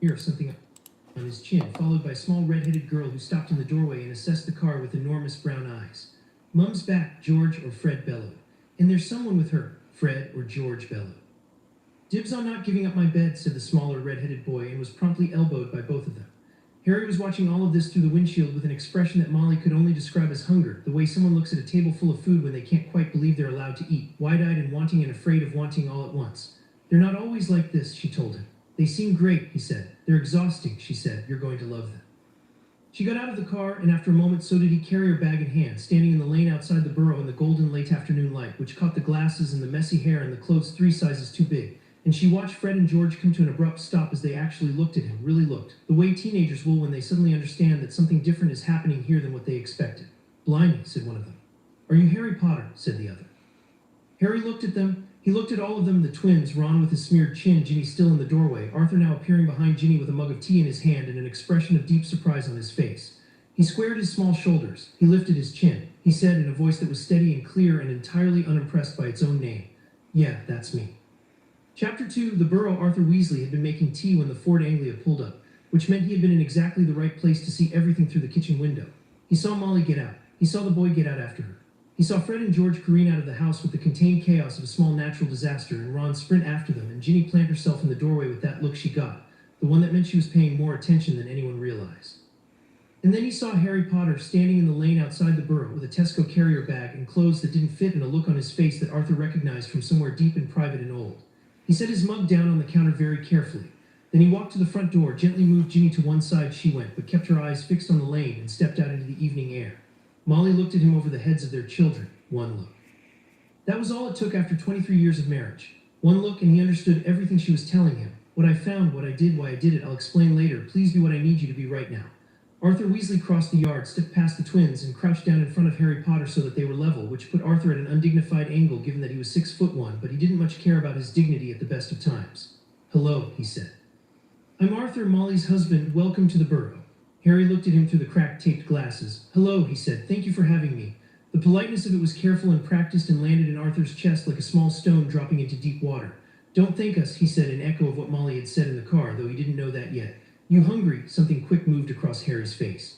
of something on his chin, followed by a small red-headed girl who stopped in the doorway and assessed the car with enormous brown eyes. "Mum's back," George or Fred bellowed. "And there's someone with her," Fred or George bellowed. "Dibs on not giving up my bed," said the smaller red-headed boy, and was promptly elbowed by both of them. Harry was watching all of this through the windshield with an expression that Molly could only describe as hunger, the way someone looks at a table full of food when they can't quite believe they're allowed to eat, wide-eyed and wanting and afraid of wanting all at once. "They're not always like this," she told him. "They seem great," he said. "They're exhausting," she said. "You're going to love them." She got out of the car, and after a moment so did he, carrier bag in hand, standing in the lane outside the Burrow in the golden late afternoon light, which caught the glasses and the messy hair and the clothes 3 sizes too big. And she watched Fred and George come to an abrupt stop as they actually looked at him, really looked, the way teenagers will when they suddenly understand that something different is happening here than what they expected. "Blimey," said one of them. "Are you Harry Potter?" said the other. Harry looked at them. He looked at all of them, the twins, Ron with his smeared chin, Ginny still in the doorway, Arthur now appearing behind Ginny with a mug of tea in his hand and an expression of deep surprise on his face. He squared his small shoulders. He lifted his chin. He said in a voice that was steady and clear and entirely unimpressed by its own name, "Yeah, that's me." Chapter 2. The Burrow. Arthur Weasley had been making tea when the Ford Anglia pulled up, which meant he had been in exactly the right place to see everything through the kitchen window. He saw Molly get out. He saw the boy get out after her. He saw Fred and George careen out of the house with the contained chaos of a small natural disaster, and Ron sprint after them, and Ginny plant herself in the doorway with that look she got, the one that meant she was paying more attention than anyone realized. And then he saw Harry Potter standing in the lane outside the Burrow with a Tesco carrier bag and clothes that didn't fit and a look on his face that Arthur recognized from somewhere deep and private and old. He set his mug down on the counter very carefully. Then he walked to the front door, gently moved Ginny to one side she went, but kept her eyes fixed on the lane and stepped out into the evening air. Molly looked at him over the heads of their children. One look. That was all it took after 23 years of marriage. One look, and he understood everything she was telling him. "What I found, what I did, why I did it, I'll explain later. Please be what I need you to be right now." Arthur Weasley crossed the yard, stepped past the twins, and crouched down in front of Harry Potter so that they were level, which put Arthur at an undignified angle given that he was 6'1", but he didn't much care about his dignity at the best of times. "Hello," he said. "I'm Arthur, Molly's husband. Welcome to the Burrow." Harry looked at him through the cracked taped glasses. "Hello," he said. "Thank you for having me." The politeness of it was careful and practiced and landed in Arthur's chest like a small stone dropping into deep water. "Don't thank us," he said, in echo of what Molly had said in the car, though he didn't know that yet. "You hungry?" Something quick moved across Harry's face.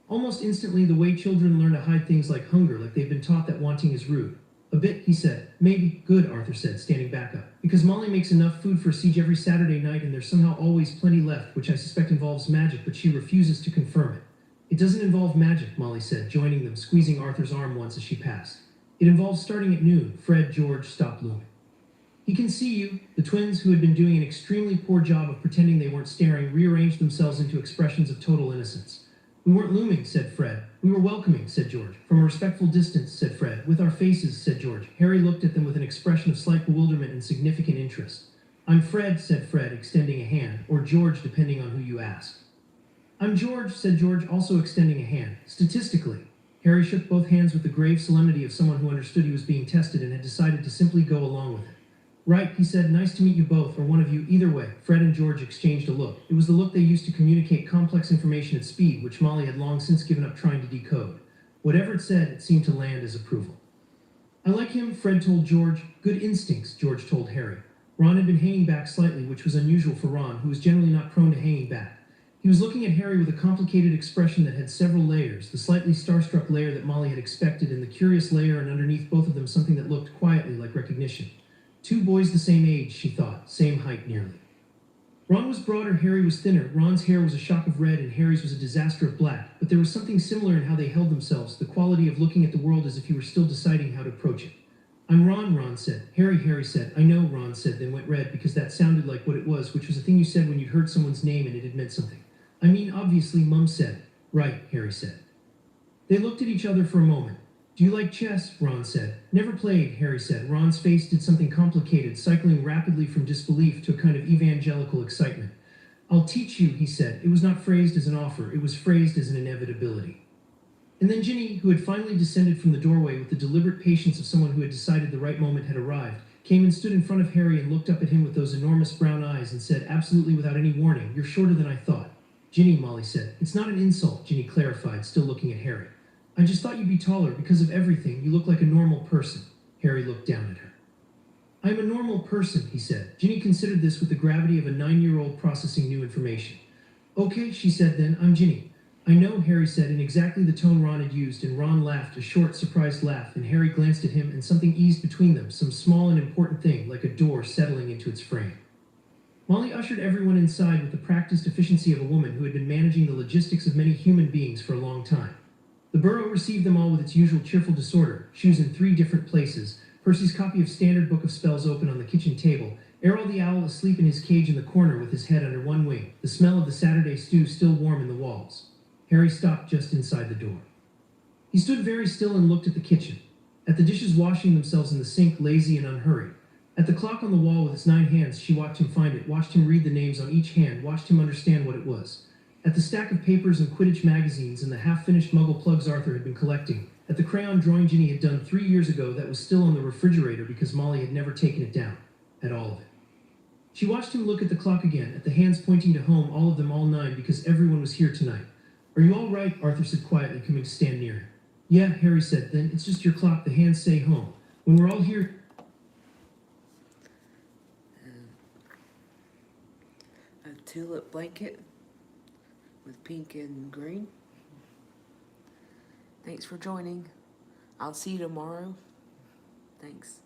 Almost instantly, the way children learn to hide things like hunger, like they've been taught that wanting is rude. "A bit," he said. "Maybe." "Good," Arthur said, standing back up. "Because Molly makes enough food for a siege every Saturday night, and there's somehow always plenty left, which I suspect involves magic, but she refuses to confirm it." "It doesn't involve magic," Molly said, joining them, squeezing Arthur's arm once as she passed. "It involves starting at noon." Fred, George stopped looming. "He can see you." The twins, who had been doing an extremely poor job of pretending they weren't staring, rearranged themselves into expressions of total innocence. "We weren't looming," said Fred. "We were welcoming," said George. "From a respectful distance," said Fred. "With our faces," said George. Harry looked at them with an expression of slight bewilderment and significant interest. "I'm Fred," said Fred, extending a hand, or George, depending on who you ask. "I'm George," said George, also extending a hand. "Statistically." Harry shook both hands with the grave solemnity of someone who understood he was being tested and had decided to simply go along with it. "Right," he said. "Nice to meet you both, or one of you, either way." Fred and George exchanged a look. It was the look they used to communicate complex information at speed, which Molly had long since given up trying to decode. Whatever it said, it seemed to land as approval. "I like him," Fred told George. "Good instincts," George told Harry. Ron had been hanging back slightly, which was unusual for Ron, who was generally not prone to hanging back. He was looking at Harry with a complicated expression that had several layers, the slightly starstruck layer that Molly had expected, and the curious layer, and underneath both of them something that looked quietly like recognition. Two boys the same age, she thought, same height nearly. Ron was broader, Harry was thinner. Ron's hair was a shock of red and Harry's was a disaster of black, but there was something similar in how they held themselves, the quality of looking at the world as if he were still deciding how to approach it. "I'm Ron," Ron said. Harry said. "I know," Ron said, then went red because that sounded like what it was, which was a thing you said when you'd heard someone's name and it had meant something. "I mean, obviously," Mum said. "Right," Harry said. They looked at each other for a moment. "Do you like chess?" Ron said. "Never played," Harry said. Ron's face did something complicated, cycling rapidly from disbelief to a kind of evangelical excitement. "I'll teach you," he said. It was not phrased as an offer, it was phrased as an inevitability. And then Ginny, who had finally descended from the doorway with the deliberate patience of someone who had decided the right moment had arrived, came and stood in front of Harry and looked up at him with those enormous brown eyes and said, absolutely without any warning, "You're shorter than I thought." "Ginny," Molly said. "It's not an insult," Ginny clarified, still looking at Harry. "I just thought you'd be taller because of everything. You look like a normal person." Harry looked down at her. "I am a normal person," he said. Ginny considered this with the gravity of a 9-year-old processing new information. "Okay," she said then, "I'm Ginny." "I know," Harry said in exactly the tone Ron had used, and Ron laughed, a short, surprised laugh, and Harry glanced at him, and something eased between them, some small and important thing, like a door settling into its frame. Molly ushered everyone inside with the practiced efficiency of a woman who had been managing the logistics of many human beings for a long time. The burrow received them all with its usual cheerful disorder, shoes in 3 different places, Percy's copy of Standard Book of Spells open on the kitchen table, Errol the owl asleep in his cage in the corner with his head under one wing, the smell of the Saturday stew still warm in the walls. Harry stopped just inside the door. He stood very still and looked at the kitchen, at the dishes washing themselves in the sink, lazy and unhurried. At the clock on the wall with its 9 hands, she watched him find it, watched him read the names on each hand, watched him understand what it was. At the stack of papers and Quidditch magazines and the half-finished Muggle plugs Arthur had been collecting. At the crayon drawing Ginny had done 3 years ago that was still on the refrigerator because Molly had never taken it down. At all of it. She watched him look at the clock again, at the hands pointing to home, all of them, all 9, because everyone was here tonight. "Are you all right?" Arthur said quietly, coming to stand near him. "Yeah," Harry said then. "It's just your clock. The hands say home. When we're all here..." A tulip blanket with pink and green. Thanks for joining. I'll see you tomorrow. Thanks.